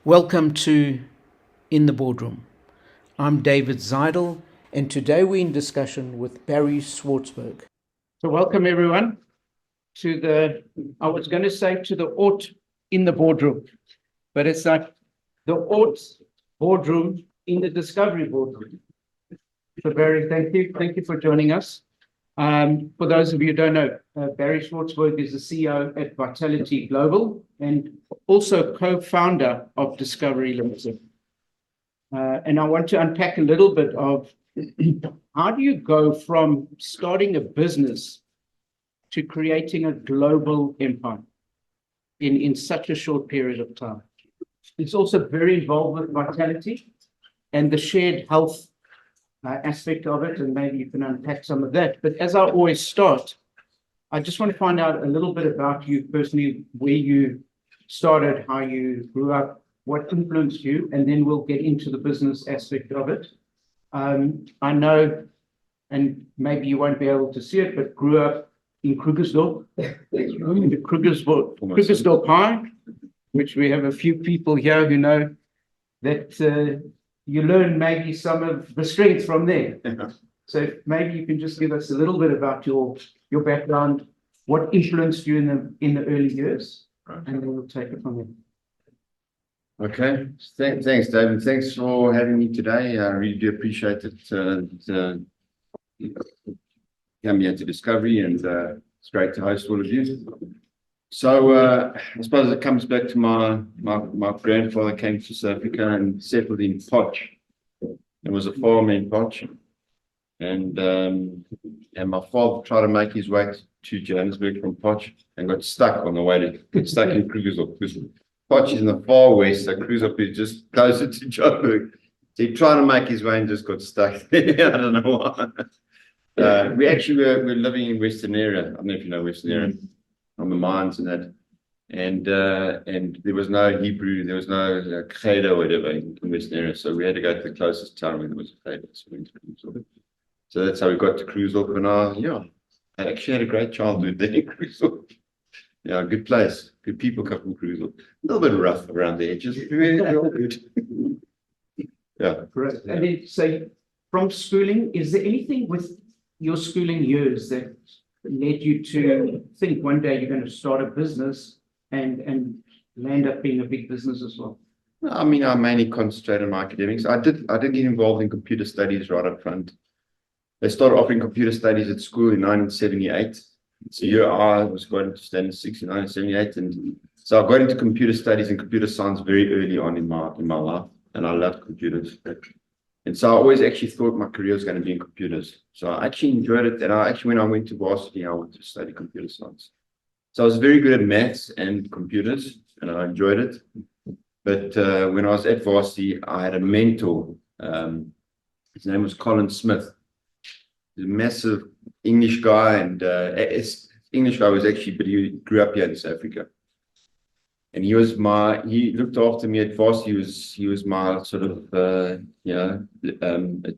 Welcome to In the Boardroom. I'm David Zidel, and today we're in discussion with Barry Swartzberg. So welcome everyone to I was going to say to the Ort in the Boardroom, but it's like the Ort Boardroom in the Discovery Boardroom. So Barry, thank you. Thank you for joining us. For those of you who don't know, Barry Swartzberg is the CEO at Vitality Global and also co-founder of Discovery Limited. And I want to unpack a little bit of how do you go from starting a business to creating a global empire in such a short period of time. It's also very involved with Vitality and the shared health aspect of it, and maybe you can unpack some of that. But as I always start, I just want to find out a little bit about you personally, where you started, how you grew up, what influenced you, and then we'll get into the business aspect of it. I know, and maybe you won't be able to see it, but grew up in Krugersdorp, in the Krugersdorp High, which we have a few people here who know that you learn maybe some of the strength from there. So maybe you can just give us a little bit about your background, what influenced you in the early years, and then we'll take it from there. Okay, thanks, David. Thanks for having me today. I really do appreciate it. Coming here to Discovery, and it's great to host all of you. So I suppose it comes back to my grandfather came to South Africa and settled in Potch. It was a farm in Potch, and my father tried to make his way to Johannesburg from Potch and got stuck on the way got stuck in Krugersdorp. Potch is in the far west, so Krugersdorp is just closer to Johannesburg. So he tried to make his way and just got stuck there. I don't know why. We actually were living in Western area. I don't know if you know Western area. On the mines and that, and there was no Hebrew, there was no Cheder or whatever in Western area, so we had to go to the closest town when there was a Cheder. So that's how we got to Krugersdorp, and I actually had a great childhood there in Krugersdorp. Yeah, good place, good people come from Krugersdorp. A little bit rough around the edges, very all good. Yeah. Correct. And then, so from schooling, is there anything with your schooling years that led you to think one day you're going to start a business and land up being a big business as well? I mean, I mainly concentrated on my academics. I did get involved in computer studies right up front. They started offering computer studies at school in 1978. So year I was going to standard 6 in 1978, and so I got into computer studies and computer science very early on in my life, and I loved computers. And so I always actually thought my career was going to be in computers. So I actually enjoyed it. And when I went to varsity, I went to study computer science. So I was very good at maths and computers, and I enjoyed it. But when I was at varsity, I had a mentor. His name was Colin Smith. He's a massive English guy, and English guy was actually, but he grew up here in South Africa. And he looked after me at varsity. He was my sort of, a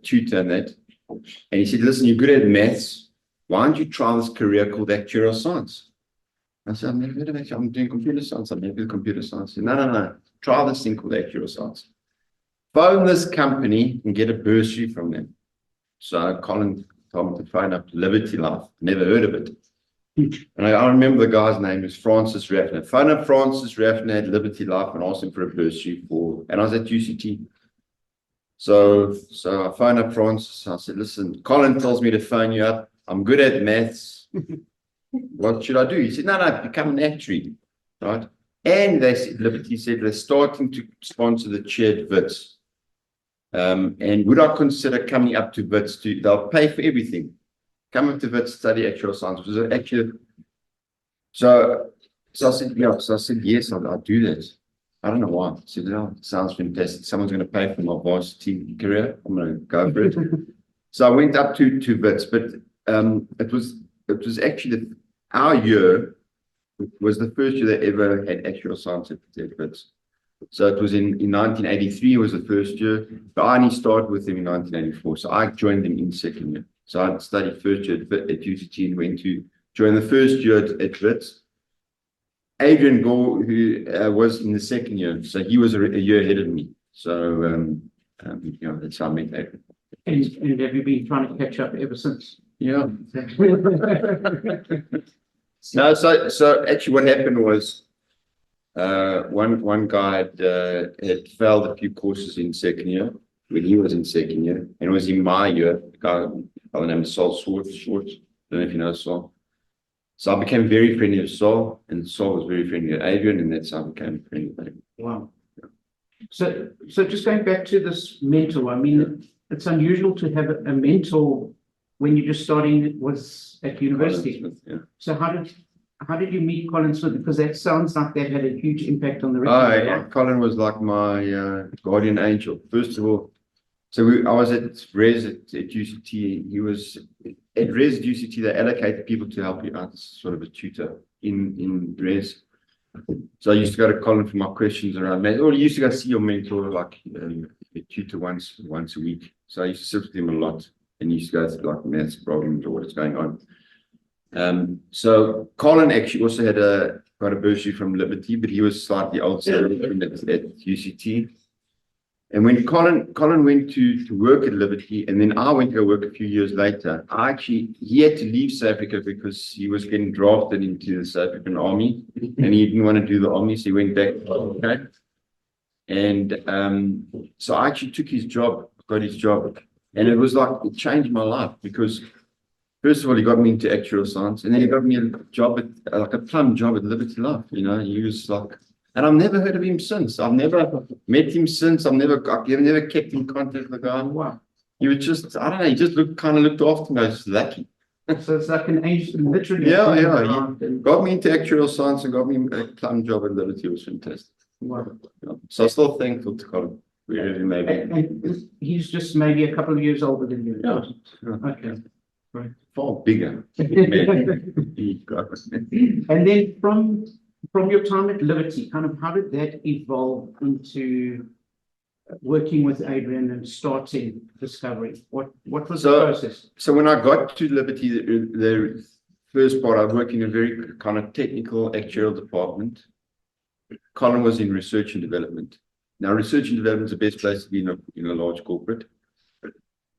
tutor and that. And he said, listen, you're good at maths. Why don't you try this career called actuarial science? I said, I've never heard of it. I'm doing computer science. I'm happy with computer science. He said, no. Try this thing called actuarial science. Phone this company and get a bursary from them. So Colin told me to phone up Liberty Life. Never heard of it. And I remember the guy's name is Francis Raffner. Phone up Francis Raffner at Liberty Life and asked him for a bursary and I was at UCT. So I phoned up Francis. I said, listen, Colin tells me to phone you up. I'm good at maths. What should I do? He said, no, become an actuary, right? And Liberty said they're starting to sponsor the chaired Wits. And would I consider coming up to Wits? They'll pay for everything. Come up to Wits, study actuarial science. So I said, yeah. So I said, yes, I'll do that. I don't know why. I said, oh, it sounds fantastic. Someone's going to pay for my varsity career. I'm going to go for it. So I went up to Wits, but it was actually our year was the first year that ever had actuarial science at Wits. So it was in 1983 was the first year, but I only started with them in 1984. So I joined them in second year. So I studied first year at UCT and went to join the first year at Wits. Adrian Gore, who was in the second year, so he was a year ahead of me. So that's how I met Adrian. And have you been trying to catch up ever since? Yeah. No, so actually what happened was one guy had failed a few courses in second year when he was in second year, and it was in my year, a guy by the name of Swartz. Don't know if you know Saul. So I became very friendly with Saul, and Saul was very friendly with Adrian, and that's how I became friendly with him. Wow. So just going back to this mentor, I mean, it's unusual to have a mentor when you're just starting was at university. Smith, yeah. So how did you meet Colin Smith? Because that sounds like that had a huge impact on the rest of your life. Colin was like my guardian angel. First of all, I was at Res at UCT. He was at Res at UCT. They allocated people to help you out as sort of a tutor in Res. So I used to go to Colin for my questions around math, or you used to go see your mentor, like a tutor once a week. So I used to sit with him a lot, and he used to go through like maths problems or what's going on. So Colin actually also got a bursary from Liberty, but he was slightly older at UCT. And when Colin went to work at Liberty, and then I went to go work a few years later, he had to leave South Africa because he was getting drafted into the South African Army, and he didn't want to do the army, so he went back. Okay. And so I actually got his job, and it was like, it changed my life because first of all, he got me into actuarial science, and then he got me a job like a plum job at Liberty Life. He was like, and I've never heard of him since. I've never met him since. I've never kept in contact with the guy. Wow. He was just, I don't know, he just looked after me. I was just lucky. So it's like an angel, literally. Yeah. He got me into actuarial science and got me a plum job at Liberty. It was fantastic. Wow. So I'm still thankful to Colin. And he's just maybe a couple of years older than you. Yeah. Okay. Right. Far bigger. And then from your time at Liberty, kind of how did that evolve into working with Adrian and starting Discovery? What was the process? So when I got to Liberty, the first part, I worked in a very kind of technical actuarial department. Colin was in research and development. Now, research and development is the best place to be in a large corporate.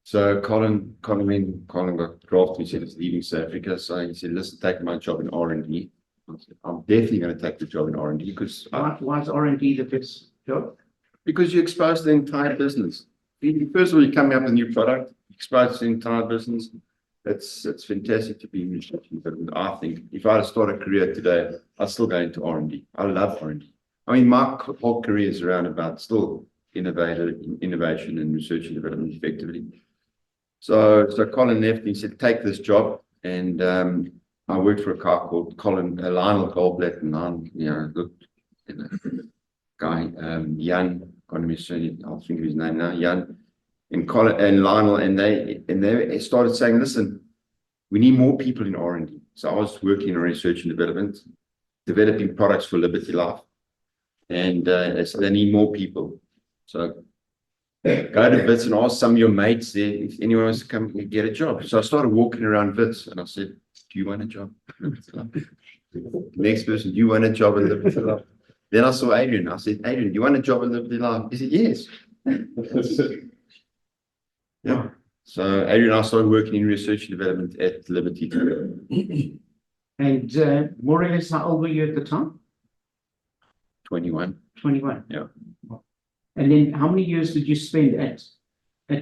So Colin got drafted. He said he's leaving South Africa. So he said, listen, take my job in R&D. I said, I'm definitely going to take the job in R&D because why is R&D the best job? Because you expose the entire business. First of all, you come up with a new product, expose the entire business. That's fantastic to be in research and development. I think if I had started a career today, I'd still go into R&D. I love R&D. I mean, my whole career is around about still innovation and research and development effectively. So Colin left and he said, take this job. And I worked for a guy called Lionel Goldblatt, and guy, Jan, I'll think of his name now, Jan, and Colin and Lionel, and they started saying, listen, we need more people in R&D. So I was working in research and development, developing products for Liberty Life, and so they need more people. So go to Wits and ask some of your mates there if anyone wants to come and get a job. So I started walking around Wits and I said, do you want a job? Next person, do you want a job at Liberty Life? Then I saw Adrian. I said, Adrian, do you want a job at Liberty Life? He said, yes. Yeah. So Adrian and I started working in research and development at Liberty. And more or less, how old were you at the time? 21. 21. Yeah. And then how many years did you spend at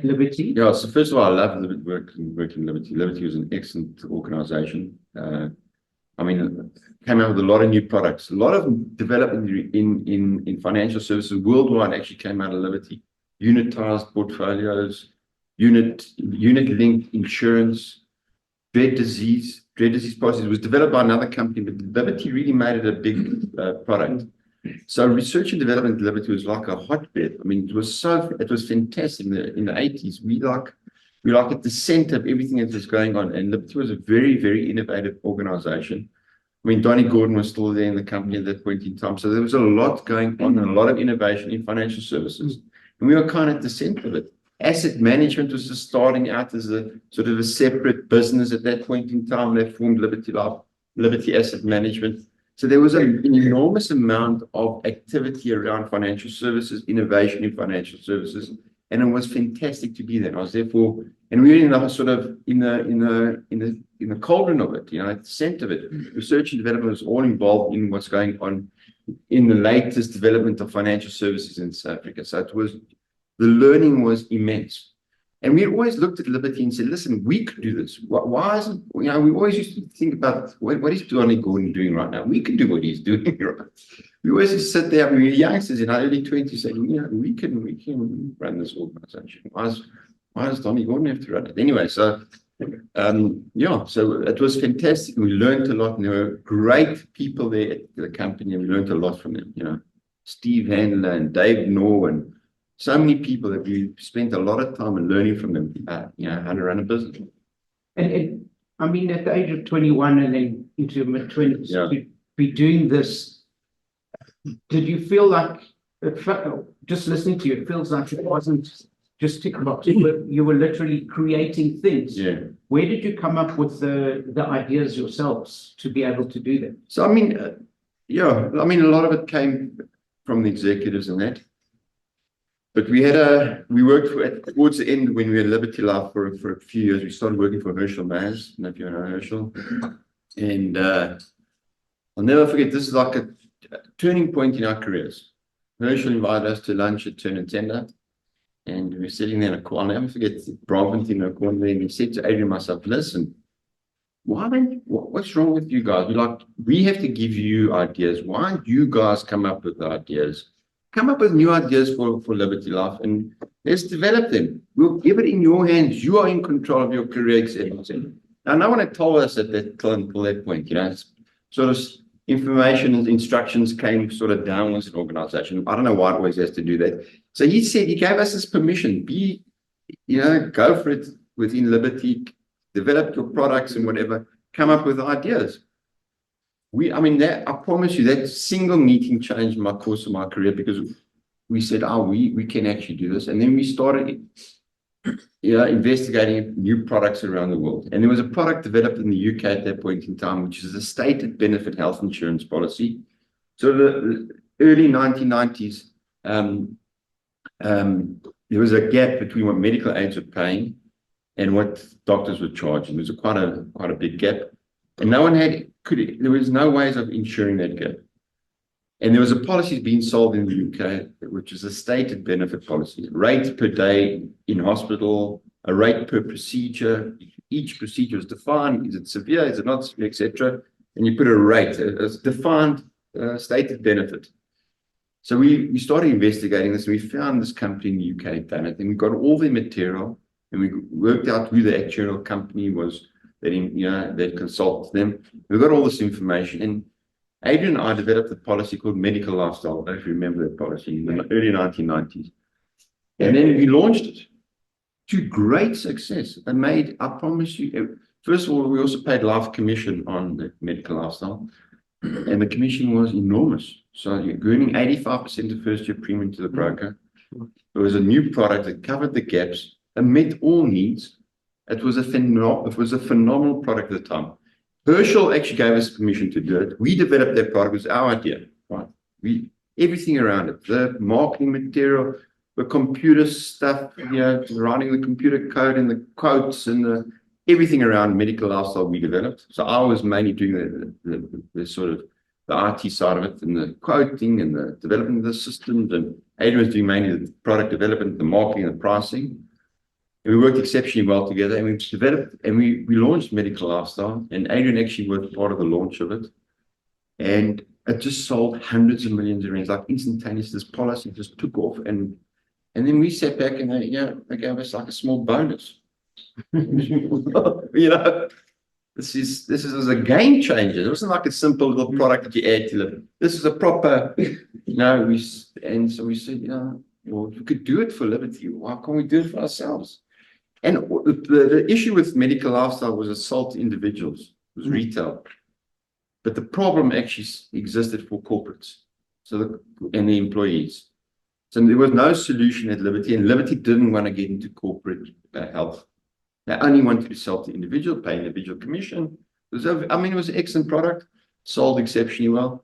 Liberty? Yeah, so first of all, I love working in Liberty. Liberty was an excellent organization. I mean, came out with a lot of new products. A lot of development in financial services worldwide actually came out of Liberty. Unitized portfolios, unit-linked insurance, dread disease policies. It was developed by another company, but Liberty really made it a big product. So research and development at Liberty was like a hotbed. I mean, it was fantastic in the 80s. We like at the center of everything that was going on. And Liberty was a very, very innovative organization. I mean, Donnie Gordon was still there in the company at that point in time. So there was a lot going on and a lot of innovation in financial services. And we were kind of at the center of it. Asset management was just starting out as a sort of a separate business at that point in time. They formed Liberty Life, Liberty Asset Management. So there was an enormous amount of activity around financial services, innovation in financial services, and it was fantastic to be there. I was there and we were in the sort of in the cauldron of it, at the center of it. Research and development was all involved in what's going on in the latest development of financial services in South Africa. So the learning was immense. And we always looked at Liberty and said, listen, we could do this. Why isn't, we always used to think about what is Donnie Gordon doing right now? We can do what he's doing right. We always just sit there, we were youngsters in our early 20s saying, we can run this organization. Why does Donnie Gordon have to run it? Anyway, so it was fantastic. We learned a lot, and there were great people there at the company, and we learned a lot from them. Steve Handler and Dave Knorr, and so many people that we spent a lot of time and learning from them, how to run a business. And I mean, at the age of 21 and then into your mid-20s, to be doing this, did you feel like, just listening to you, it feels like it wasn't just tick box, you were literally creating things. Yeah. Where did you come up with the ideas yourselves to be able to do that? So, I mean, a lot of it came from the executives and that. But we worked towards the end when we were at Liberty Life for a few years. We started working for Herschel Maz, if you know Herschel. And I'll never forget, this is like a turning point in our careers. Herschel invited us to lunch at Turn and Tender. And we were sitting there in a corner. I'll never forget, Bronwyn in a corner there. And he said to Adrian and myself, listen, what's wrong with you guys? We have to give you ideas. Why don't you guys come up with ideas? Come up with new ideas for Liberty Life and let's develop them. We'll give it in your hands. You are in control of your career, etc. Now, no one had told us at that point, sort of information and instructions came sort of downwards in organization. I don't know why it always has to do that. So he gave us this permission, go for it within Liberty, develop your products and whatever, come up with ideas. I promise you that single meeting changed my course of my career because we said, we can actually do this. And then we started, investigating new products around the world. And there was a product developed in the UK at that point in time, which is a stated benefit health insurance policy. So the early 1990s, there was a gap between what medical aids were paying and what doctors were charging. There was quite a big gap. And no one there was no ways of ensuring that gap. And there was a policy being sold in the UK, which is a stated benefit policy, rate per day in hospital, a rate per procedure. Each procedure is defined. Is it severe? Is it not severe, etc. And you put a rate, a defined stated benefit. So we started investigating this, and we found this company in the UK had done it, and we got all the material, and we worked out who the actuarial company was that consulted them. We got all this information, and Adrian and I developed a policy called Medical Lifestyle. I don't know if you remember that policy in the early 1990s. And then we launched it to great success. It made, I promise you, first of all, we also paid life commission on the Medical Lifestyle, and the commission was enormous. So you're earning 85% of first year premium to the broker. It was a new product that covered the gaps and met all needs. It was a phenomenal product at the time. Herschel actually gave us permission to do it. We developed that product. It was our idea, right? Everything around it, the marketing material, the computer stuff, writing the computer code and the quotes and everything around Medical Lifestyle we developed. So I was mainly doing the sort of the IT side of it and the quoting and the development of the systems, and Adrian was doing mainly the product development, the marketing, and the pricing. And we worked exceptionally well together, and we developed and we launched Medical Lifestyle, and Adrian actually was part of the launch of it. And it just sold hundreds of millions of rands, like instantaneously. This policy just took off, and then we sat back and they gave us like a small bonus. This is a game changer. It wasn't like a simple little product that you add to it. This is a proper, and so we said, well, if we could do it for Liberty, why can't we do it for ourselves? And the issue with Medical Lifestyle was it sold to individuals, it was retail. But the problem actually existed for corporates and the employees. So there was no solution at Liberty, and Liberty didn't want to get into corporate health. They only wanted to sell to individual, pay individual commission. It was an excellent product. sold exceptionally well,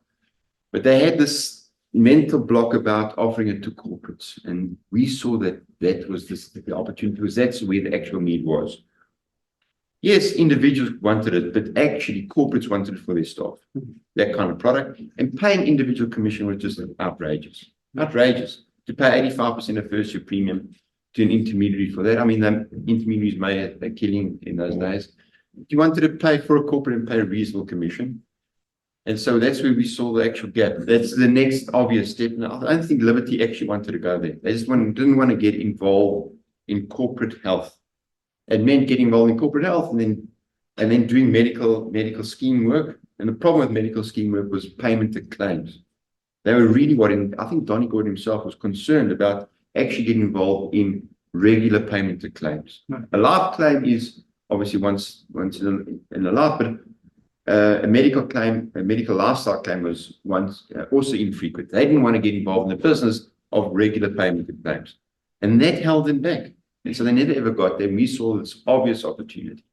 but they had this mental block about offering it to corporates. And we saw that that was the opportunity, because that's where the actual need was. Yes, individuals wanted it, but actually corporates wanted it for their staff, that kind of product. And paying individual commission was just outrageous. Outrageous. To pay 85% of first year premium to an intermediary for that. I mean, the intermediaries made a killing in those days. You wanted to pay for a corporate and pay a reasonable commission. And so that's where we saw the actual gap. That's the next obvious step. Now, I don't think Liberty actually wanted to go there. They just didn't want to get involved in corporate health. It meant getting involved in corporate health and then doing medical scheme work. And the problem with medical scheme work was payment of claims. They were really I think Donny Gordon himself was concerned about actually getting involved in regular payment of claims. No. A life claim is obviously once in a life, but a medical claim, a medical lifestyle claim was once also infrequent. They didn't want to get involved in the business of regular payment of claims. And that held them back. And so they never ever got there. And we saw this obvious opportunity.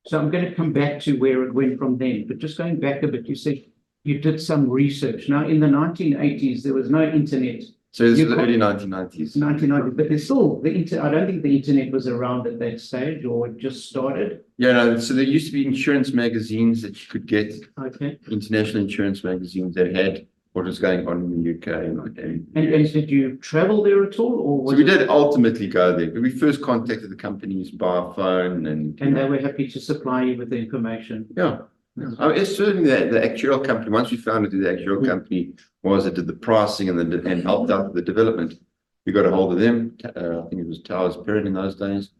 So I'm going to come back to where it went from then. But just going back a bit, you said you did some research. Now, in the 1980s, there was no internet. So this was the early 1990s. 1990s, but there's still I don't think the internet was around at that stage, or it just started. Yeah, no. So there used to be insurance magazines that you could get. Okay. International insurance magazines that had what was going on in the UK. And did you travel there at all, or was so we did ultimately go there? But we first contacted the companies by phone, and they were happy to supply you with the information. Yeah. I mean, it's certainly the actuarial company. Once we found out who the actuarial company was that did the pricing and helped out with the development, we got a hold of them. I think it was Towers Period in those days.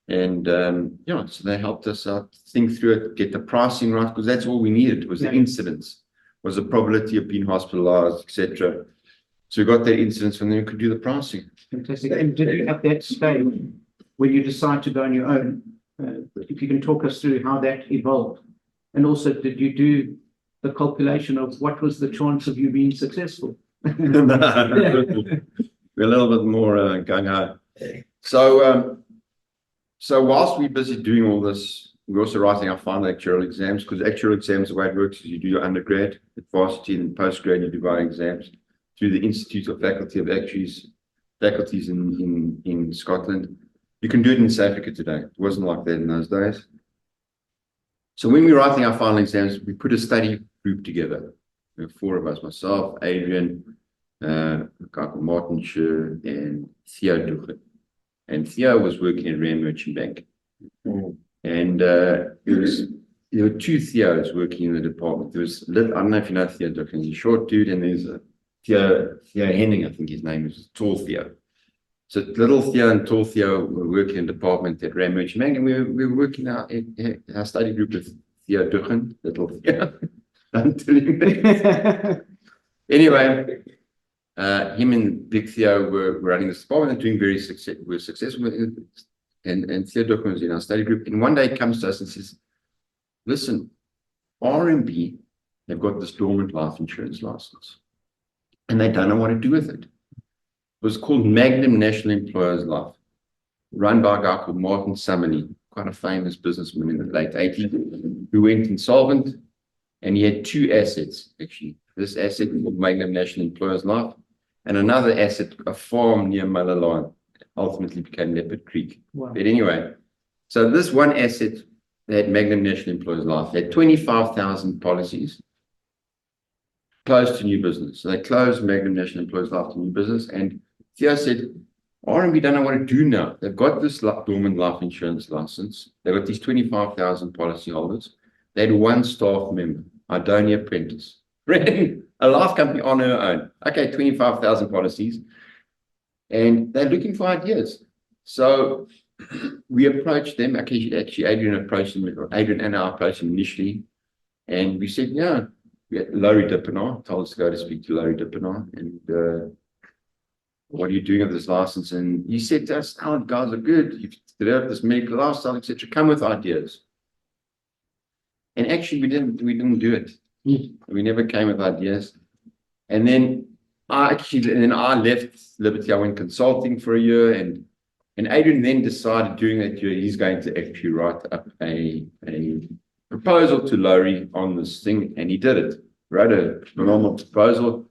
And so they helped us out, think through it, get the pricing right, because that's all we needed was the incidence, was the probability of being hospitalized, etc. So we got that incidence, and then we could do the pricing. Fantastic. And did you at that stage, when you decide to go on your own, if you can talk us through how that evolved? And also, did you do the calculation of what was the chance of you being successful? We're a little bit more gung-ho. So whilst we're busy doing all this, we're also writing our final actuarial exams, because actuarial exams, the way it works is you do your undergrad at varsity, and postgrad you do our exams through the Institute of Faculty of Actuaries, faculties in Scotland. You can do it in South Africa today. It wasn't like that in those days. So when we're writing our final exams, we put a study group together. There were four of us, myself, Adrian, a guy called Martin Scher, and Theo Duche. And Theo was working at Rand Merchant Bank. And there were two Theos working in the department. There was, I don't know if you know Theo Duche, he's a short dude, and there's a Theo Henning, I think his name is, tall Theo. So little Theo and tall Theo were working in the department at Rand Merchant Bank, and we were working out in our study group with Theo Duchen, little Theo. Don't tell him that. Anyway, him and Big Theo were running this department and doing very successful with it. And Theo Duchen was in our study group. And one day he comes to us and says, listen, RMB, they've got this dormant life insurance license, and they don't know what to do with it. It was called Magnum National Employers Life, run by a guy called Martin Summerly, quite a famous businessman in the late 80s, who went insolvent, and he had two assets, actually. This asset called Magnum National Employers Life, and another asset, a farm near Malaline, ultimately became Leopard Creek. Wow. But anyway, so this one asset, they had Magnum National Employers Life. They had 25,000 policies closed to new business. So they closed Magnum National Employers Life to new business, and Theo said, RMB don't know what to do now. They've got this dormant life insurance license. They've got these 25,000 policyholders. They had one staff member, Idonia Prentice, ran a life company on her own. Okay, 25,000 policies. And they're looking for ideas. So we approached them. Actually, Adrian and I approached them initially. And we said, yeah, we had Laurie Dippenaar, told us to go to speak to Laurie Dippenaar. And what are you doing with this license? And he said to us, our guys are good. You've developed this medical lifestyle, etc. Come with ideas. And actually, we didn't do it. We never came with ideas. And then I left Liberty. I went consulting for a year, and Adrian then decided during that year he's going to actually write up a proposal to Laurie on this thing, and he did it. Wrote a normal proposal,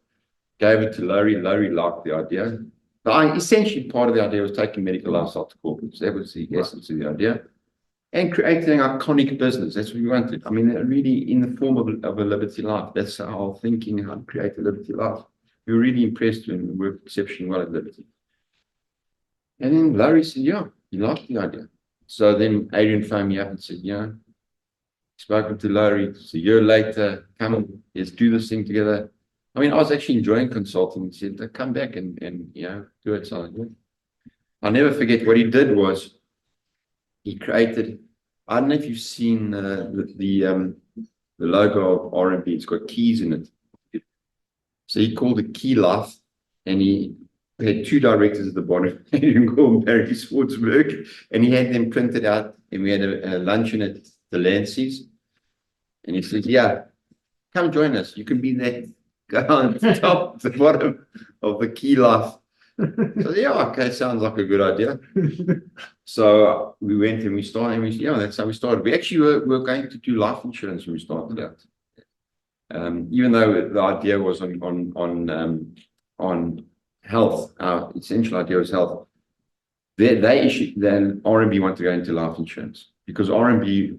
gave it to Laurie. Laurie liked the idea. But essentially, part of the idea was taking medical lifestyle to corporates. That was the essence of the idea. And creating an iconic business. That's what we wanted. I mean, really in the form of a Liberty Life. That's our thinking, how to create a Liberty Life. We were really impressed when we worked exceptionally well at Liberty. And then Larry said, yeah, he liked the idea. So then Adrian phoned me up and said, yeah, spoken to Larry. It's a year later, come on, let's do this thing together. I mean, I was actually enjoying consulting. He said, come back and do it. So I'll never forget what he did was he created, I don't know if you've seen the logo of R&B. It's got keys in it. So he called it Key Life, and he had two directors at the bottom, Adrian and Barry Swartzberg, and he had them printed out, and we had a luncheon at the Lancey's, and he said, yeah, come join us. You can be that guy on the top, the bottom of the Key Life. So yeah, okay, sounds like a good idea. So we went and we started, and that's how we started. We actually were going to do life insurance when we started out. Even though the idea was on health, our essential idea was health. They issued, then R&B wanted to go into life insurance because R&B,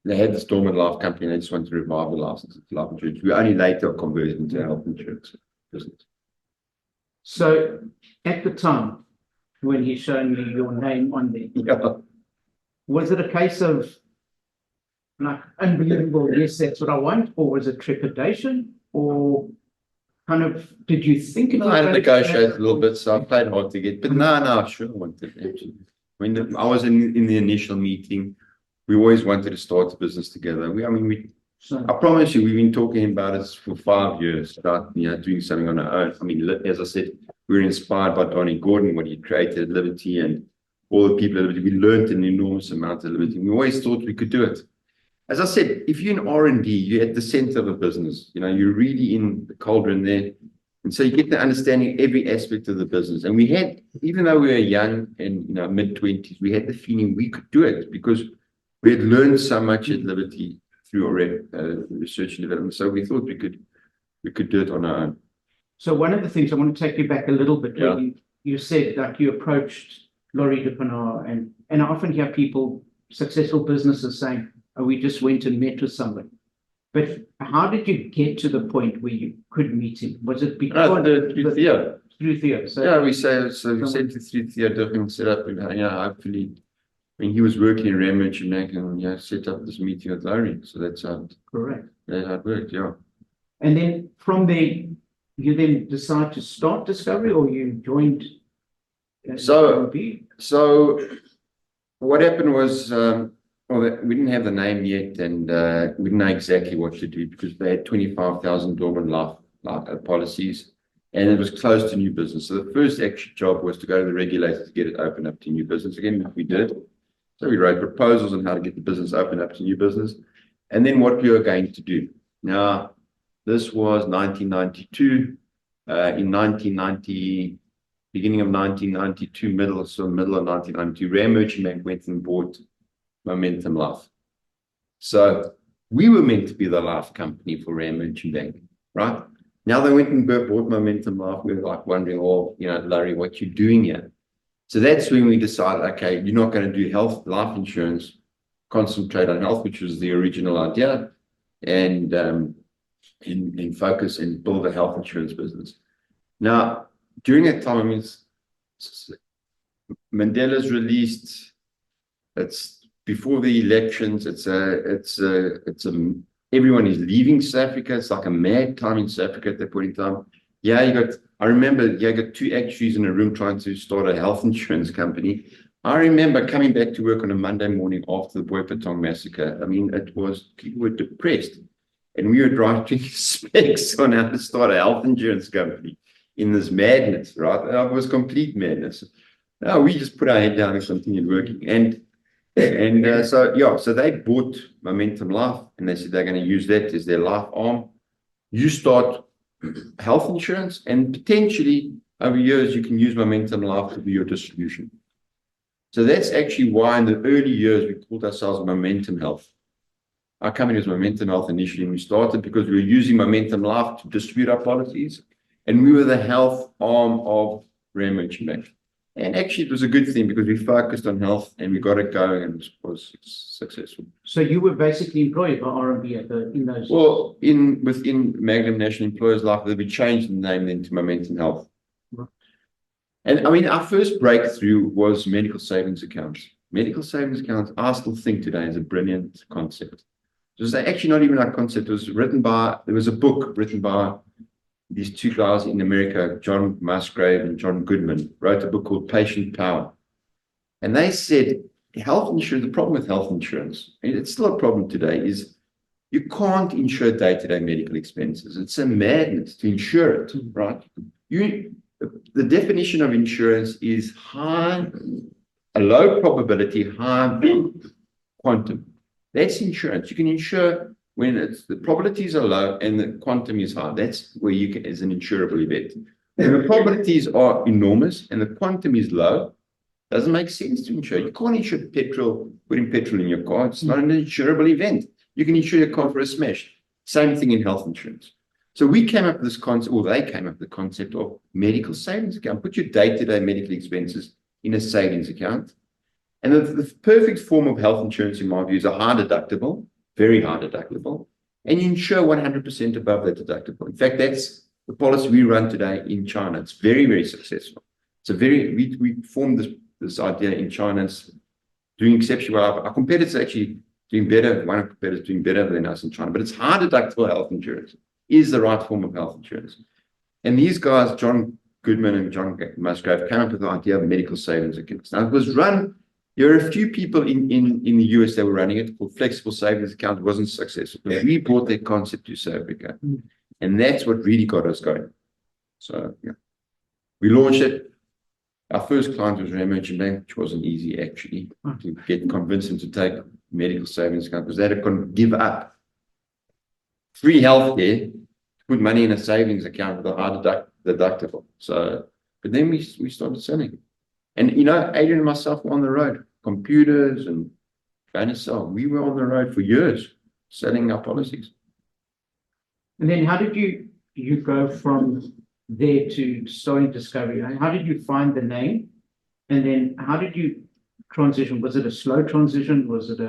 they had this dormant life company and they just wanted to revive the license to life insurance. We only later converted into health insurance business. So at the time, when he showed me your name on there, was it a case of like unbelievable, yes, that's what I want, or was it trepidation, or kind of did you think it was? I negotiated a little bit, so I played hard to get, but no, sure, I wanted actually. When I was in the initial meeting, we always wanted to start a business together. I promise you, we've been talking about this for 5 years, about doing something on our own. I mean, as I said, we were inspired by Donnie Gordon, what he created at Liberty, and all the people at Liberty. We learned an enormous amount at Liberty. We always thought we could do it. As I said, if you're in R&D, you're at the center of a business. You're really in the cauldron there. And so you get to understanding every aspect of the business. And we had, even though we were young and mid-20s, we had the feeling we could do it because we had learned so much at Liberty through our research and development. So we thought we could do it on our own. So one of the things I want to take you back a little bit, you said that you approached Laurie Dupinard, and I often hear people, successful businesses saying, oh, we just went and met with somebody. But how did you get to the point where you could meet him? Was it because through Theo? Through Theo. So yeah, we said through Theo Durban set up, and hopefully, when he was working in Ramage and Mac, and set up this meeting with Larry. So that's how correct. That's how it worked, yeah. And then from there, you then decide to start Discovery, or you joined? So what happened was, we didn't have the name yet, and we didn't know exactly what to do because they had 25,000 dormant life policies, and it was closed to new business. So the first actual job was to go to the regulator to get it open up to new business again, which we did. So we wrote proposals on how to get the business open up to new business, and then what we were going to do. Now, this was 1992. In 1990, beginning of 1992, middle of 1992, Ram Merchant Bank went and bought Momentum Life. So we were meant to be the life company for Ram Merchant Bank, right? Now they went and bought Momentum Life. We were like wondering, Larry, what you doing here? So that's when we decided, okay, you're not going to do life insurance, concentrate on health, which was the original idea, and focus and build a health insurance business. Now, during that time, Mandela's released. It's before the elections. Everyone is leaving South Africa. It's like a mad time in South Africa at that point in time. I remember you got two actuaries in a room trying to start a health insurance company. I remember coming back to work on a Monday morning after the Boipatong massacre. I mean, people were depressed. And we were writing specs on how to start a health insurance company in this madness, right? It was complete madness. No, we just put our head down and continued working. So they bought Momentum Life, and they said they're going to use that as their life arm. You start health insurance, and potentially over years you can use Momentum Life to be your distribution. So that's actually why in the early years we called ourselves Momentum Health. Our company was Momentum Health initially, and we started because we were using Momentum Life to distribute our policies, and we were the health arm of Rand Bank. And actually, it was a good thing because we focused on health and we got it going, and it was successful. So you were basically employed by RMB in those. Well, within Magnum National Employers Life, we changed the name then to Momentum Health. Right. And I mean, our first breakthrough was medical savings accounts. Medical savings accounts, I still think today is a brilliant concept. It was actually not even our concept. It was there was a book written by these two guys in America, John Musgrave and John Goodman, wrote a book called Patient Power. And they said health insurance, the problem with health insurance, and it's still a problem today, is you can't insure day-to-day medical expenses. It's a madness to insure it, right? The definition of insurance is a low probability, high quantum. That's insurance. You can insure when the probabilities are low and the quantum is high. That's where you can, as an insurable event. When the probabilities are enormous and the quantum is low, doesn't make sense to insure. You can't insure putting petrol in your car. It's not an insurable event. You can insure your car for a smash. Same thing in health insurance. So we came up with this concept, or they came up with the concept of medical savings account. Put your day-to-day medical expenses in a savings account. And the perfect form of health insurance, in my view, is a high deductible, very high deductible, and you insure 100% above that deductible. In fact, that's the policy we run today in China. It's very, very successful. We formed this idea in China. It's doing exceptionally well. Our competitors are actually doing better. One of our competitors doing better than us in China, but it's high deductible health insurance is the right form of health insurance. And these guys, John Goodman and John Musgrave, came up with the idea of medical savings accounts. Now, it was run. There are a few people in the US that were running it called flexible savings account. It wasn't successful. We brought that concept to South Africa. And that's what really got us going. So, yeah. We launched it. Our first client was Rand Bank, which wasn't easy, actually, to convince them to take medical savings account because they had to give up free healthcare to put money in a savings account with a high deductible. So, but then we started selling. And, Adrian and myself were on the road, computers and trying to sell. We were on the road for years selling our policies. And then how did you go from there to starting Discovery? How did you find the name? And then how did you transition? Was it a slow transition? Was it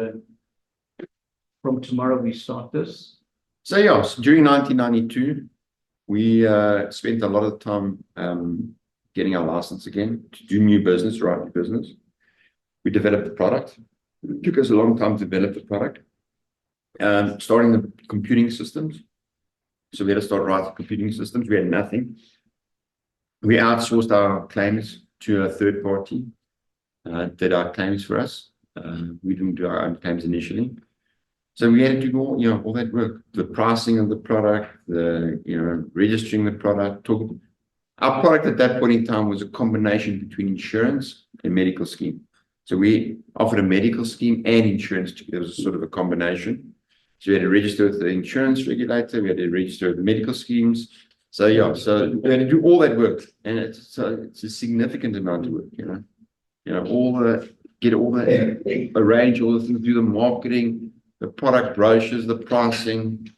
from tomorrow we start this? So, yes, during 1992, we spent a lot of time getting our license again to do new business, write new business. We developed the product. It took us a long time to develop the product. Starting the computing systems. So we had to start writing computing systems. We had nothing. We outsourced our claims to a third party, did our claims for us. We didn't do our own claims initially. So we had to do all that work, the pricing of the product, registering the product, Our product at that point in time was a combination between insurance and medical scheme. So we offered a medical scheme and insurance. It was sort of a combination. So we had to register with the insurance regulator. We had to register with the medical schemes. So, we had to do all that work. And it's a significant amount of work, arrange all the things, do the marketing, the product brochures, the pricing,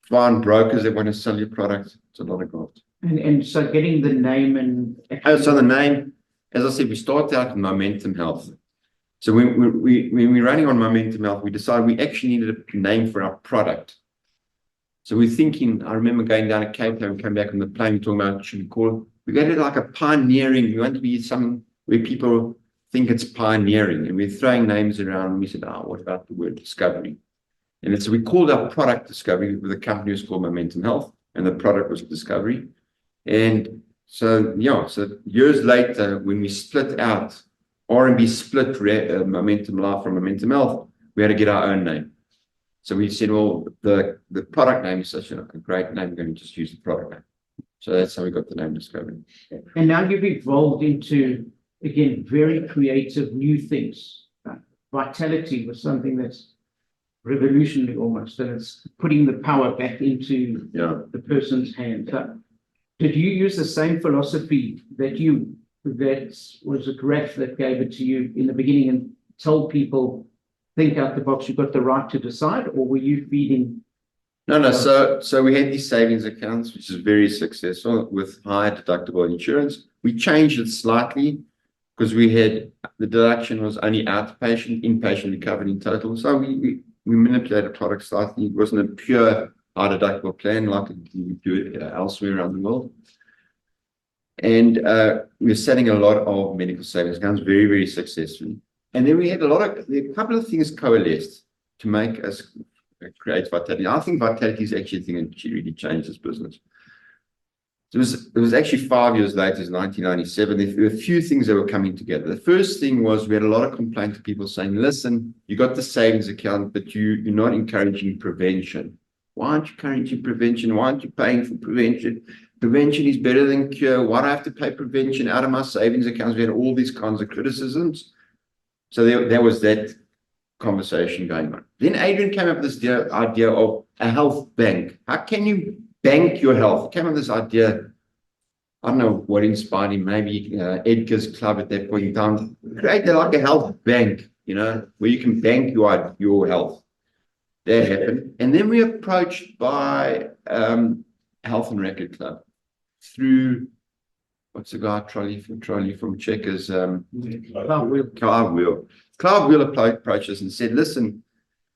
find brokers that want to sell your product. It's a lot of graft. And so getting the name and... So the name, as I said, we started out with Momentum Health. So when we're running on Momentum Health, we decided we actually needed a name for our product. So we're thinking, I remember going down to Cape Town, come back on the plane, talking about, should we call it? We're going to do like a pioneering. We want to be something where people think it's pioneering. And we're throwing names around. And we said, what about the word discovery? And so we called our product Discovery with a company was called Momentum Health. And the product was Discovery. And so years later, when we split out, RMB split Momentum Life from Momentum Health, we had to get our own name. So we said, well, the product name is such a great name, we're going to just use the product name. So that's how we got the name Discovery. And now you've evolved into, again, very creative new things. Vitality was something that's revolutionary almost, and it's putting the power back into the person's hand. Did you use the same philosophy that was a graph that gave it to you in the beginning and told people think out the box, you got the right to decide, or were you feeding? No. So we had these savings accounts, which is very successful with high deductible insurance. We changed it slightly because we had the deduction was only outpatient, inpatient, we covered in total. So we manipulated products slightly. It wasn't a pure high deductible plan like we do it elsewhere around the world. And we were selling a lot of medical savings accounts very, very successfully. And then we had a couple of things coalesced to make us create Vitality. I think Vitality is actually a thing that really changed this business. It was actually 5 years later, in 1997. There were a few things that were coming together. The first thing was we had a lot of complaints of people saying, listen, you got the savings account, but you're not encouraging prevention. Why aren't you encouraging prevention? Why aren't you paying for prevention? Prevention is better than cure. Why do I have to pay prevention out of my savings accounts? We had all these kinds of criticisms. So there was that conversation going on. Then Adrian came up with this idea of a health bank. How can you bank your health? He came up with this idea. I don't know what inspired him. Maybe Edgar's Club at that point in time. Create like a health bank, where you can bank your health. That happened. And then we approached by Health and Record Club through what's the guy trolley from Checkers? Clive Wheel. Clive Wheel approached us and said, listen,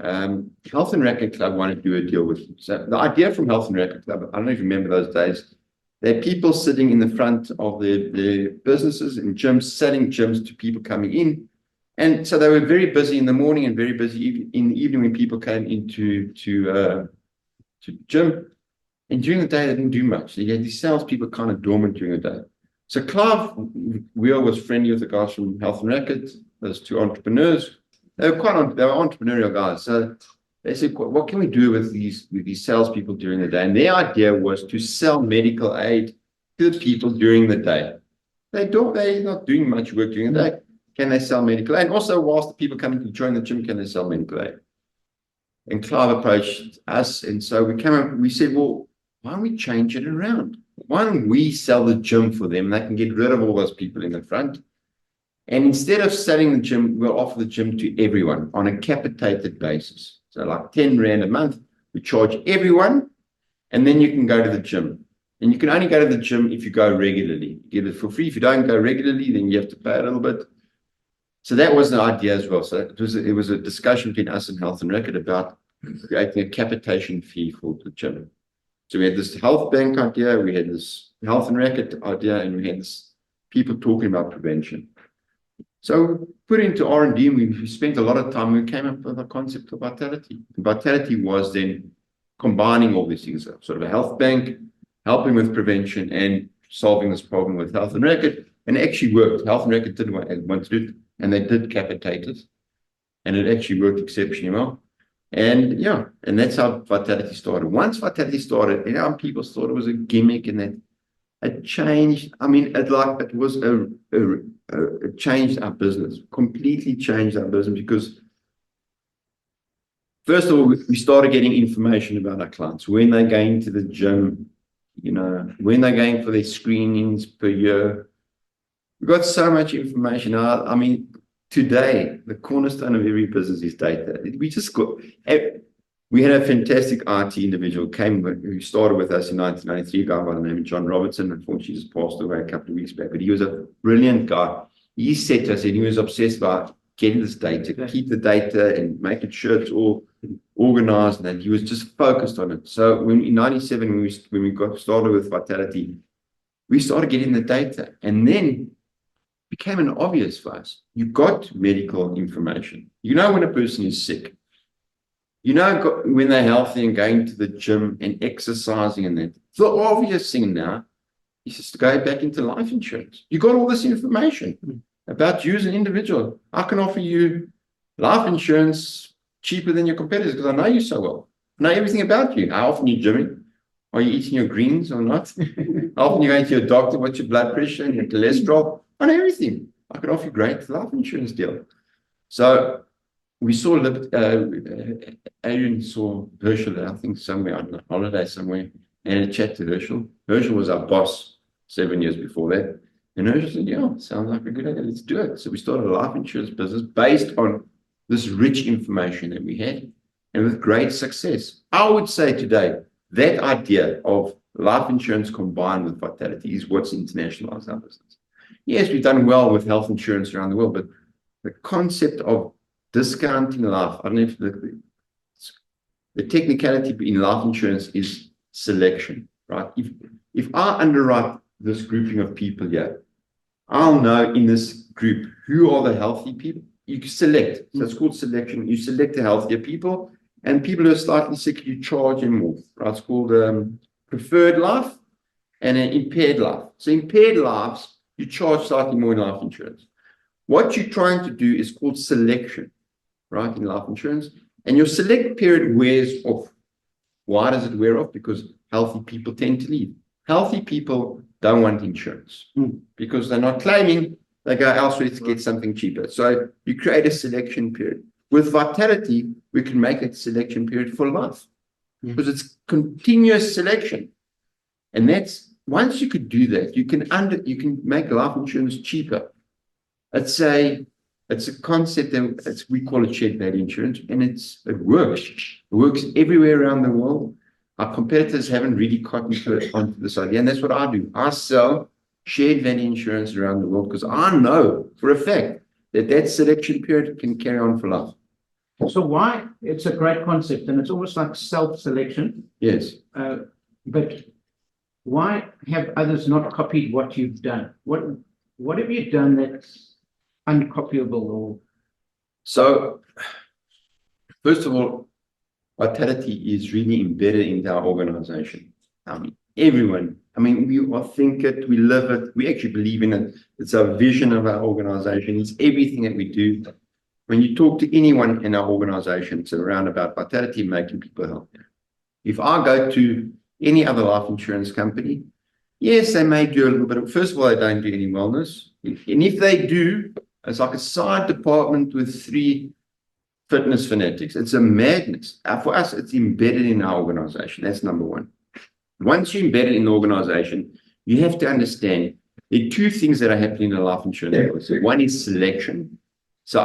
Health and Record Club want to do a deal with you. So the idea from Health and Record Club, I don't know if you remember those days, they're people sitting in the front of their businesses and gyms, selling gyms to people coming in. And so they were very busy in the morning and very busy in the evening when people came into to gym. And during the day, they didn't do much. So you had these salespeople kind of dormant during the day. So Clive Wheel was friendly with the guys from Health and Records, those two entrepreneurs. They were entrepreneurial guys. So they said, what can we do with these salespeople during the day? And their idea was to sell medical aid to the people during the day. They're not doing much work during the day. Can they sell medical aid? And also, whilst the people coming to join the gym, can they sell medical aid? And Clive approached us. And so we said, well, why don't we change it around? Why don't we sell the gym for them? They can get rid of all those people in the front. And instead of selling the gym, we'll offer the gym to everyone on a capitated basis. So like 10 Rand a month, we charge everyone, and then you can go to the gym. And you can only go to the gym if you go regularly. You get it for free. If you don't go regularly, then you have to pay a little bit. So that was the idea as well. So it was a discussion between us and Health and Record about creating a capitation fee for the gym. So we had this health bank idea, we had this Health and Record idea, and we had this people talking about prevention. So we put it into R&D, and we spent a lot of time. We came up with the concept of Vitality. And Vitality was then combining all these things, sort of a health bank, helping with prevention and solving this problem with Health and Record. And it actually worked. Health and Record didn't want to do it, and they did capitate it. And it actually worked exceptionally well. And yeah, and that's how Vitality started. Once Vitality started, people thought it was a gimmick, and that it changed. I mean, it changed our business, completely changed our business, because first of all, we started getting information about our clients, when they're going to the gym, when they're going for their screenings per year. We got so much information. I mean, today, the cornerstone of every business is data. We had a fantastic IT individual who started with us in 1993, a guy by the name of John Robertson. Unfortunately, he just passed away a couple of weeks back, but he was a brilliant guy. He said to us, and he was obsessed about getting this data, keep the data and making sure it's all organized, and he was just focused on it. So in 97, when we got started with Vitality, we started getting the data, and then became an obvious for us. You got medical information. You know when a person is sick. You know when they're healthy and going to the gym and exercising and that. The obvious thing now is just to go back into life insurance. You got all this information about you as an individual. I can offer you life insurance cheaper than your competitors because I know you so well. I know everything about you. How often you're gymming? Are you eating your greens or not? How often you're going to your doctor? What's your blood pressure and your cholesterol? I know everything. I can offer you a great life insurance deal. So we saw, Adrian saw Herschel, I think somewhere on a holiday somewhere, and a chat to Herschel. Herschel was our boss 7 years before that. And Herschel said, yeah, sounds like a good idea. Let's do it. So we started a life insurance business based on this rich information that we had, and with great success. I would say today, that idea of life insurance combined with vitality is what's internationalized our business. Yes, we've done well with health insurance around the world, but the concept of discounting life, I don't know if the technicality in life insurance is selection, right? If I underwrite this grouping of people here, I'll know in this group who are the healthy people. You can select. So it's called selection. You select the healthier people, and people who are slightly sick, you charge them more. Right? It's called preferred life and an impaired life. So impaired lives, you charge slightly more in life insurance. What you're trying to do is called selection, right, in life insurance. And your select period wears off. Why does it wear off? Because healthy people tend to leave. Healthy people don't want insurance because they're not claiming. They go elsewhere to get something cheaper. So you create a selection period. With vitality, we can make a selection period for life because it's continuous selection. And that's, once you could do that, you can make life insurance cheaper. It's a concept that we call it shared value insurance, and it works. It works everywhere around the world. Our competitors haven't really caught onto this idea, and that's what I do. I sell shared value insurance around the world because I know for a fact that selection period can carry on for life. So why? It's a great concept, and it's almost like self-selection. Yes. But why have others not copied what you've done? What have you done that's uncopyable? Or so, first of all, vitality is really embedded into our organization. I mean, everyone. I mean, we all think it, we live it, we actually believe in it. It's our vision of our organization. It's everything that we do. When you talk to anyone in our organization, it's around about vitality, making people healthier. If I go to any other life insurance company, yes, they may do a little bit. First of all, they don't do any wellness. And if they do, it's like a side department with 3 fitness fanatics. It's a madness. For us, it's embedded in our organization. That's number one. Once you embed it in the organization, you have to understand there are 2 things that are happening in a life insurance policy. One is selection. So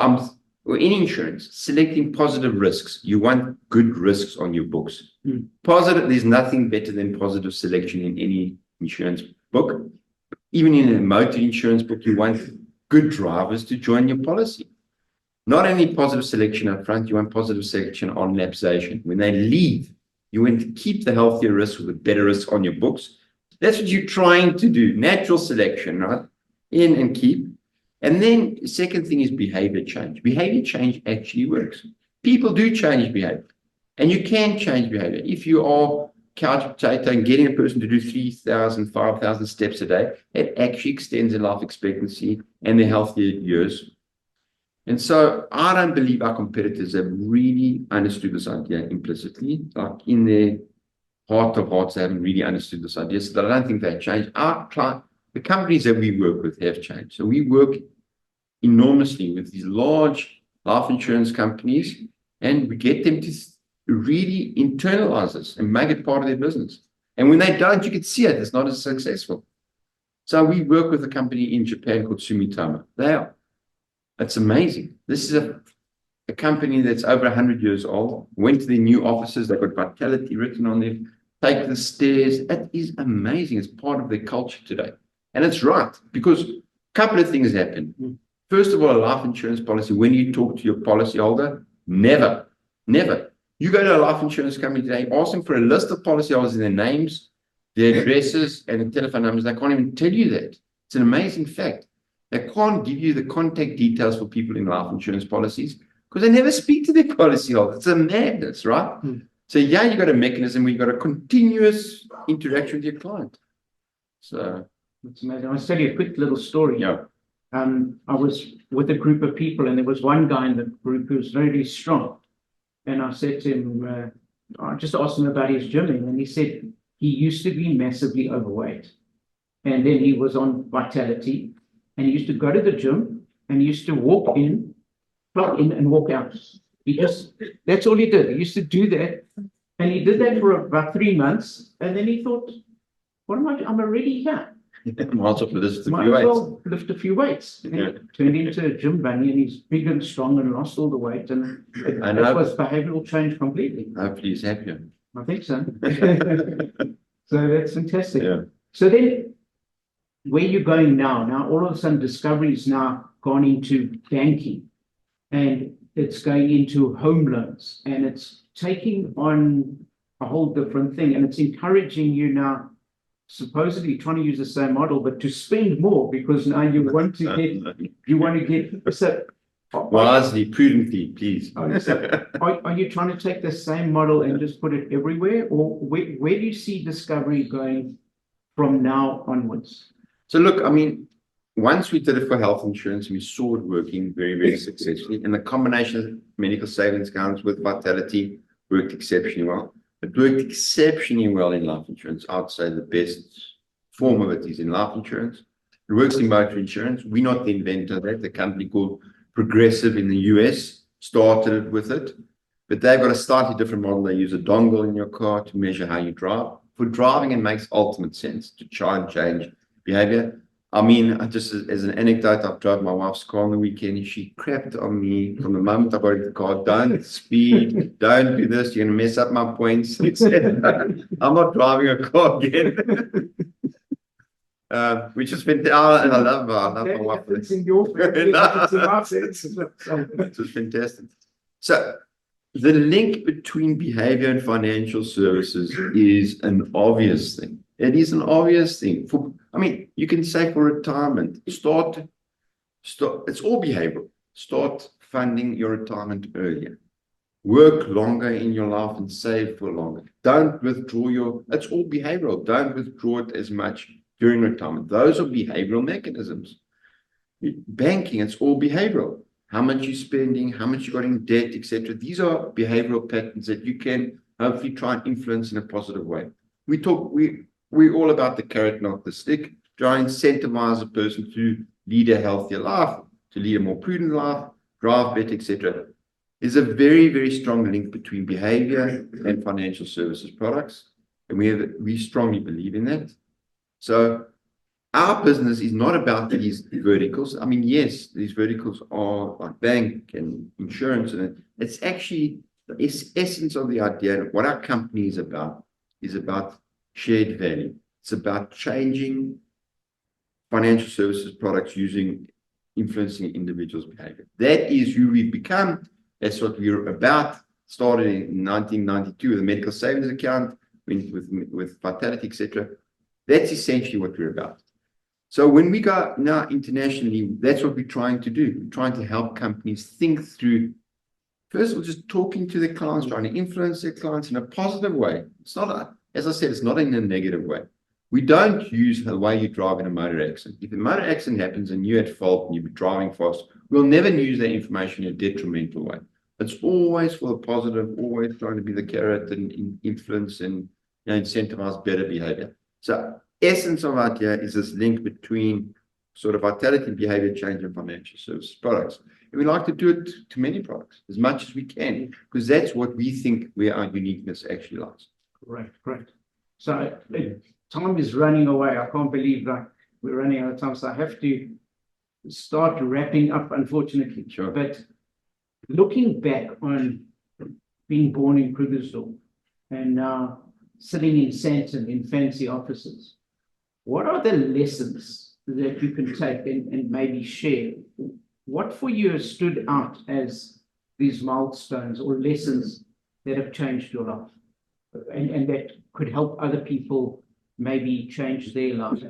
or any insurance, selecting positive risks. You want good risks on your books. Positive, there's nothing better than positive selection in any insurance book. Even in a motor insurance book, you want good drivers to join your policy. Not only positive selection up front, you want positive selection on lapsation. When they leave, you want to keep the healthier risks with the better risks on your books. That's what you're trying to do. Natural selection, right? In and keep. And then the second thing is behavior change. Behavior change actually works. People do change behavior. And you can change behavior. If you are couch potato and getting a person to do 3,000, 5,000 steps a day, it actually extends their life expectancy and their healthier years. And so I don't believe our competitors have really understood this idea implicitly. Like in their heart of hearts, they haven't really understood this idea. So I don't think they've changed. The companies that we work with have changed. So we work enormously with these large life insurance companies, and we get them to really internalize this and make it part of their business. And when they don't, you can see it. It's not as successful. So we work with a company in Japan called Sumitomo. It's amazing. This is a company that's over 100 years old. Went to their new offices. They've got vitality written on them. Take the stairs. It is amazing. It's part of their culture today. And it's right, because a couple of things happen. First of all, a life insurance policy, when you talk to your policyholder, never. You go to a life insurance company today, ask them for a list of policyholders and their names, their addresses, and the telephone numbers. They can't even tell you that. It's an amazing fact. They can't give you the contact details for people in life insurance policies because they never speak to their policyholders. It's a madness, right? So yeah, you got a mechanism where you got a continuous interaction with your client. So it's amazing. I'll tell you a quick little story. Yeah. I was with a group of people, and there was one guy in the group who was very strong. And I said to him, I just asked him about his gymming, and he said he used to be massively overweight. And then he was on vitality, and he used to go to the gym and he used to walk in, plug in, and walk out. That's all he did. He used to do that. And he did that for about 3 months. And then he thought, I'm already here. Might as well lift a Might few as weights. well lift a few weights. And he Yeah. turned into a gym bunny, and he's big and strong and lost all the weight. And it I know. was behavioral change completely. Hopefully he's happier. I think so. So that's fantastic. Yeah. So then, where you're going now? Now, all of a sudden, Discovery's now gone into banking, and it's going into home loans, and it's taking on a whole different thing, and it's encouraging you now, supposedly trying to use the same model, but to spend more because now you want to get so. Wisely, prudently, please. Are you trying to take the same model and just put it everywhere, or where do you see Discovery going from now onwards? So look, I mean, once we did it for health insurance, we saw it working very, very successfully. And the combination of medical savings accounts with Vitality worked exceptionally well. It worked exceptionally well in life insurance. I'd say the best form of it is in life insurance. It works in motor insurance. We're not the inventor of that. The company called Progressive in the US started it with it, but they've got a slightly different model. They use a dongle in your car to measure how you drive. For driving, it makes ultimate sense to try and change behavior. I mean, just as an anecdote, I've drove my wife's car on the weekend and she crapped on me from the moment I got into the car. Don't speed, don't do this, you're going to mess up my points. I'm not driving a car again. Which has been, and I love her. I love my wife. It's in your family, it's in our sense. It was fantastic. So the link between behavior and financial services is an obvious thing. It is an obvious thing. I mean, you can say for retirement, start, it's all behavioral. Start funding your retirement earlier. Work longer in your life and save for longer. Don't withdraw it's all behavioral. Don't withdraw it as much during retirement. Those are behavioral mechanisms. Banking, it's all behavioral. How much you're spending, how much you got in debt, etc. These are behavioral patterns that you can hopefully try and influence in a positive way. We're all about the carrot, not the stick. Try and incentivize a person to lead a healthier life, to lead a more prudent life, drive better, etc. There's a very, very strong link between behavior and financial services products. And we strongly believe in that. So our business is not about these verticals. I mean, yes, these verticals are like bank and insurance, and it's actually the essence of the idea. What our company is about shared value. It's about changing financial services products influencing individuals' behavior. That is who we've become. That's what we're about. Started in 1992 with a medical savings account, with Vitality, etc. That's essentially what we're about. So when we go now internationally, that's what we're trying to do. We're trying to help companies think through, first of all, just talking to their clients, trying to influence their clients in a positive way. It's not, as I said, it's not in a negative way. We don't use the way you drive in a motor accident. If a motor accident happens and you're at fault and you're driving fast, we'll never use that information in a detrimental way. It's always for the positive, always trying to be the carrot and influence and incentivize better behavior. So essence of idea is this link between sort of vitality and behavior change and financial services products. And we like to do it to many products as much as we can, because that's what we think where our uniqueness actually lies. Correct. So time is running away. I can't believe that we're running out of time. So I have to start wrapping up, unfortunately. Sure. But looking back on being born in Krugersdorp and now sitting in Sandton in fancy offices, what are the lessons that you can take and maybe share? What for you has stood out as these milestones or lessons that have changed your life and that could help other people maybe change their lives?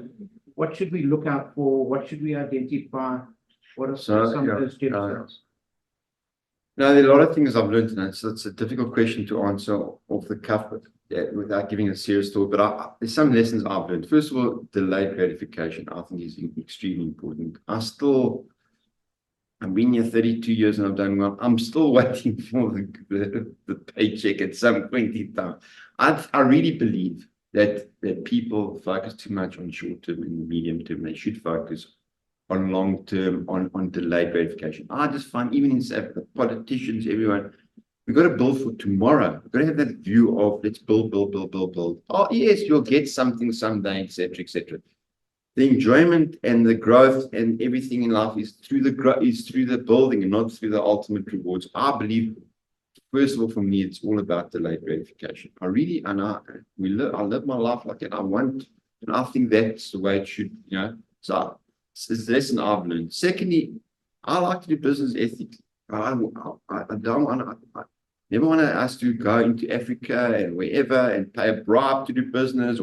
What should we look out for? What should we identify? What are some of those differences? Now, there are a lot of things I've learned, and it's a difficult question to answer off the cuff without giving a serious thought. But there's some lessons I've learned. First of all, delayed gratification, I think, is extremely important. I've been here 32 years and I've done well. I'm still waiting for the paycheck at some point in time. I really believe that people focus too much on short term and medium term. They should focus on long term, on delayed gratification. I just find, even in South Africa, politicians, everyone, we've got to build for tomorrow. We've got to have that view of let's build. Oh, yes, you'll get something someday, etc., etc. the enjoyment and the growth and everything in life is through the building and not through the ultimate rewards. I believe, first of all, for me, it's all about delayed gratification. I live my life like that. And I think that's the way it should, So it's the lesson I've learned. Secondly, I like to do business ethically. I don't want to. I never want us to go into Africa and wherever and pay a bribe to do business.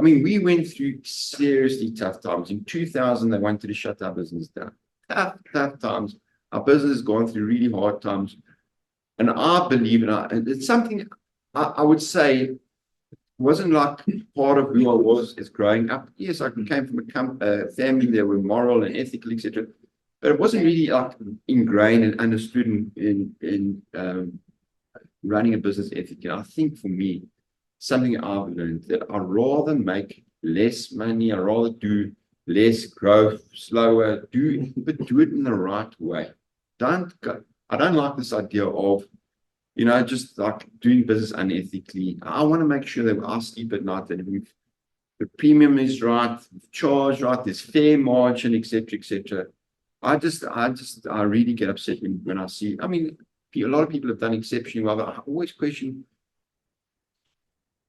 We went through seriously tough times. In 2000, they wanted to shut our business down. Tough times. Our business has gone through really hard times. And I believe, and it's something I would say wasn't like part of who I was as growing up. Yes, I came from a family that were moral and ethical, etc. But it wasn't really like ingrained and understood in running a business ethically. I think for me, something I've learned that I'd rather make less money, I'd rather do less growth, slower, but do it in the right way. I don't like this idea of, just like doing business unethically. I want to make sure that I sleep at night, that the premium is right, charge right, there's fair margin, etc. I really get upset when I see, a lot of people have done exceptionally well, but I always question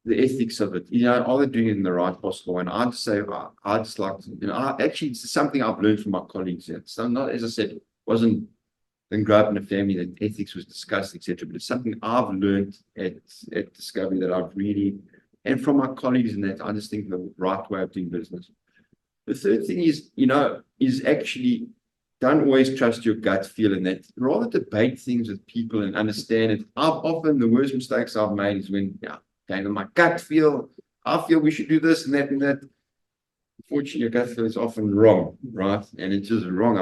the ethics of it. Are they doing it in the right possible way? And I just say, I just like to, actually, it's something I've learned from my colleagues. So not, as I said, didn't grow up in a family that ethics was discussed, etc. But it's something I've learned at Discovery that I've really, and from my colleagues in that, I just think the right way of doing business. The third thing is actually don't always trust your gut feel, and that rather debate things with people and understand it. Often the worst mistakes I've made is when, my gut feel, I feel we should do this and that and that. Unfortunately, your gut feel is often wrong, right? And it's just wrong.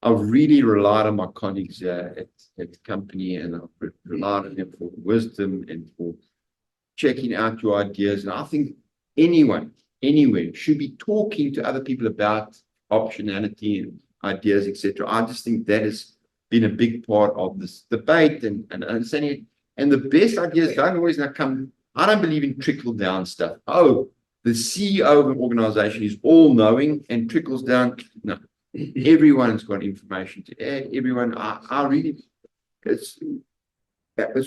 I've really relied on my colleagues at the company, and I've relied on them for wisdom and for checking out your ideas. And I think anyone, anywhere, should be talking to other people about optionality and ideas, etc. I just think that has been a big part of this debate and understanding it. And the best ideas don't always come. I don't believe in trickle down stuff. Oh, the CEO of an organization is all knowing and trickles down. No, everyone's got information to add. Everyone, I really, it's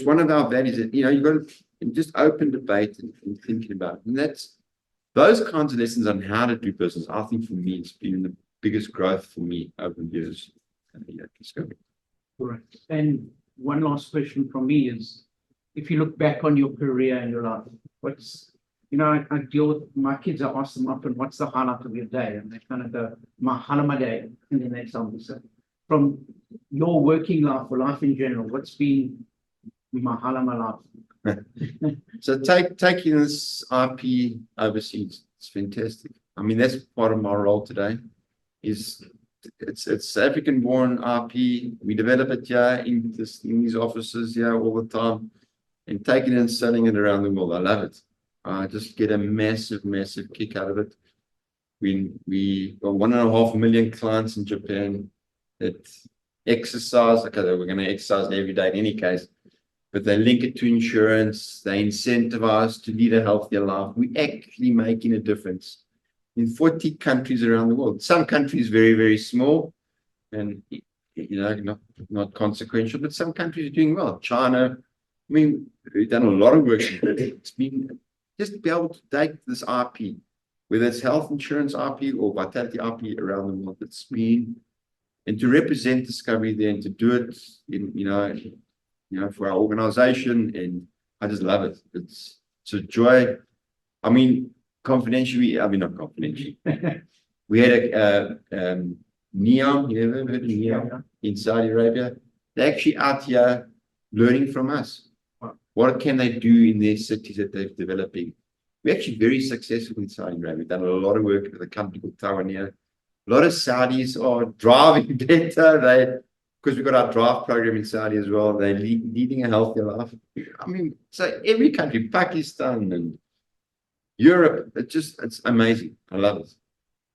one of our values that, you've got to just open debate and thinking about it. And that's those kinds of lessons on how to do business. I think for me, it's been the biggest growth for me over the years. Discovery. Correct. And one last question from me is, if you look back on your career and your life, I deal with my kids, I ask them often, what's the highlight of your day? And they kind of go, my halama day. And then they tell me, so from your working life or life in general, what's been my halama life? So taking this IP overseas, it's fantastic. That's part of my role today. It's African-born IP. We develop it here in these offices here all the time, and taking it and selling it around the world. I love it. I just get a massive kick out of it. We got 1.5 million clients in Japan that exercise. Okay, we're going to exercise every day in any case, but they link it to insurance. They incentivize to lead a healthier life. We're actually making a difference in 40 countries around the world. Some countries very, very small and not consequential, but some countries are doing well. China, we've done a lot of work. It's been just to be able to take this IP, whether it's health insurance IP or vitality IP around the world, it's been, and to represent Discovery there and to do it in, for our organization, and I just love it. It's a joy. Confidentially, not confidentially. We had a Neon, you ever heard of Neon in Saudi Arabia? They're actually out here learning from us. What can they do in their cities that they're developing? We're actually very successful in Saudi Arabia. We've done a lot of work with a company called Taiwania. A lot of Saudis are driving better. Because we've got our drive program in Saudi as well. They're leading a healthier life. So every country, Pakistan and Europe, it's amazing. I love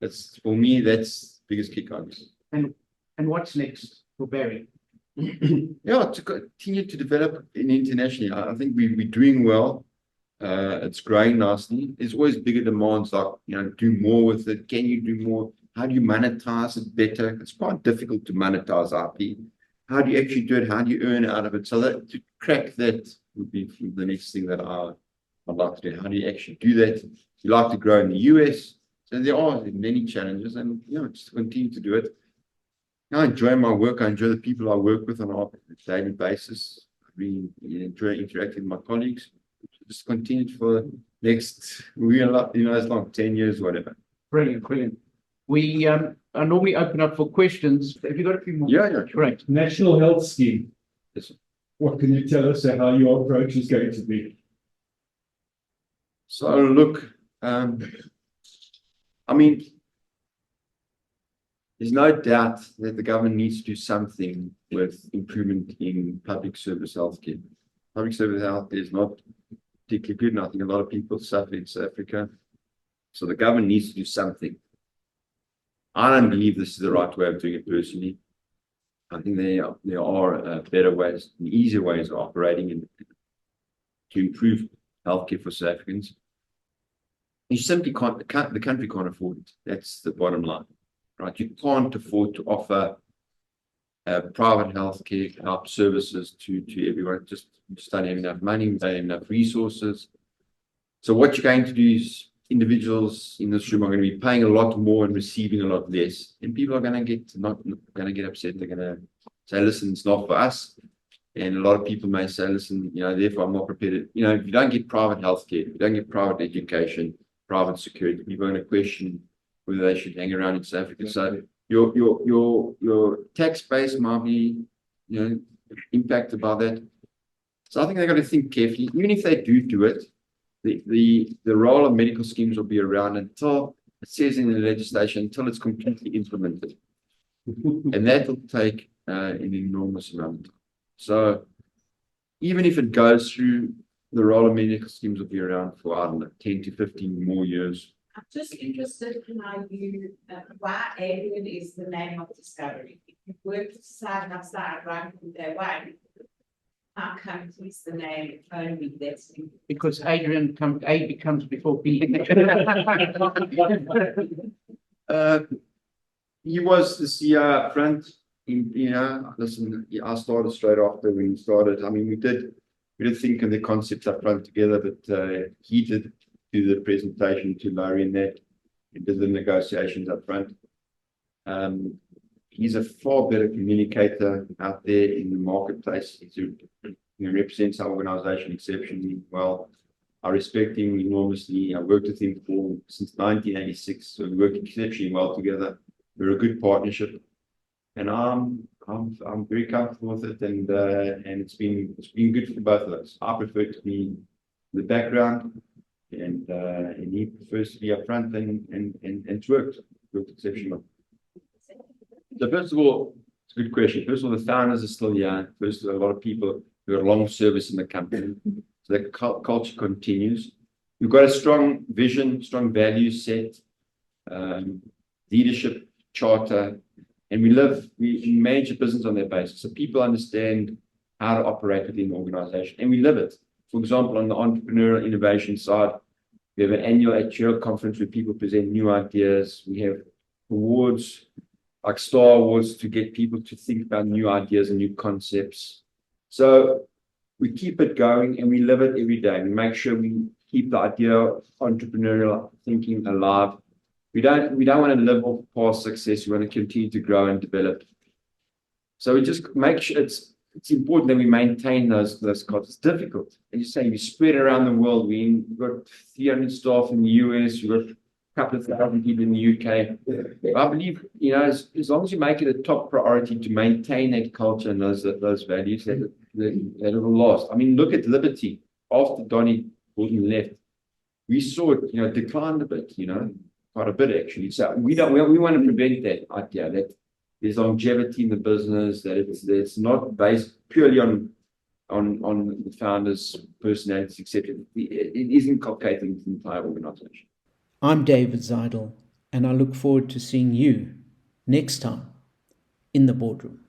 it. For me, that's the biggest kick on. And what's next for Barry? To continue to develop internationally. I think we're doing well. It's growing nicely. There's always bigger demands like, do more with it. Can you do more? How do you monetize it better? It's quite difficult to monetize IP. How do you actually do it? How do you earn out of it? So that to crack that would be the next thing that I'd like to do. How do you actually do that? You like to grow in the US. So there are many challenges and, just continue to do it. I enjoy my work. I enjoy the people I work with on a daily basis. I really enjoy interacting with my colleagues. Just continue for next, as long 10 years, whatever. Brilliant, brilliant. We I normally open up for questions. Have you got a few more? Yeah. Great. National Health Scheme. Yes. What can you tell us how your approach is going to be? So look, there's no doubt that the government needs to do something with improvement in public service healthcare. Public service health is not particularly good, and I think a lot of people suffer in South Africa. So the government needs to do something. I don't believe this is the right way of doing it personally. I think there are better ways, easier ways of operating and to improve healthcare for South Africans. You simply can't, the country can't afford it. That's the bottom line, right? You can't afford to offer private healthcare help services to everyone. Just don't have enough money, we don't have enough resources. So what you're going to do is individuals in this room are going to be paying a lot more and receiving a lot less. And people are going to get upset. They're going to say, listen, it's not for us. And a lot of people may say, listen, therefore I'm not prepared. If you don't get private healthcare, if you don't get private education, private security, people are going to question whether they should hang around in South Africa. So your tax base might be, impacted by that. So I think they've got to think carefully. Even if they do it, the role of medical schemes will be around until it says in the legislation, until it's completely implemented. And that will take an enormous amount of time. So even if it goes through, the role of medical schemes will be around for, I don't know, 10 to 15 more years. I'm just interested in how why Adrian is the name of Discovery. If you worked side by side right from day one, how come he's the name only that's in? Because Adrian A becomes before B. He was the CEO up front. Listen, I started straight after when he started. We did think of the concepts up front together, but he did do the presentation to Larry and that. He did the negotiations up front. He's a far better communicator out there in the marketplace. He represents our organization exceptionally well. I respect him enormously. I worked with him since 1986, so we work exceptionally well together. We're a good partnership, and I'm very comfortable with it, and it's been good for both of us. I prefer to be in the background, and he prefers to be up front, and it's worked exceptionally well. So first of all, it's a good question. First of all, the founders are still here. First of all, a lot of people who are long service in the company. So the culture continues. We've got a strong vision, strong value set, leadership charter, and we manage a business on that basis. So people understand how to operate within the organization, and we live it. For example, on the entrepreneurial innovation side, we have an annual actuarial conference where people present new ideas. We have awards like Star Awards to get people to think about new ideas and new concepts. So we keep it going and we live it every day. We make sure we keep the idea of entrepreneurial thinking alive. We don't want to live off past success. We want to continue to grow and develop. So we just make sure it's important that we maintain those costs. It's difficult. As you say, we spread around the world. We've got 300 staff in the US. We've got a couple of thousand people in the UK. I believe, as long as you make it a top priority to maintain that culture and those values, that it will last. Look at Liberty. After Donnie Gordon left, we saw it, declined a bit, quite a bit actually. So we want to prevent that idea that there's longevity in the business, that it's not based purely on the founders' personalities, etc. It is inculcating the entire organization. I'm David Zidel, and I look forward to seeing you next time in the boardroom.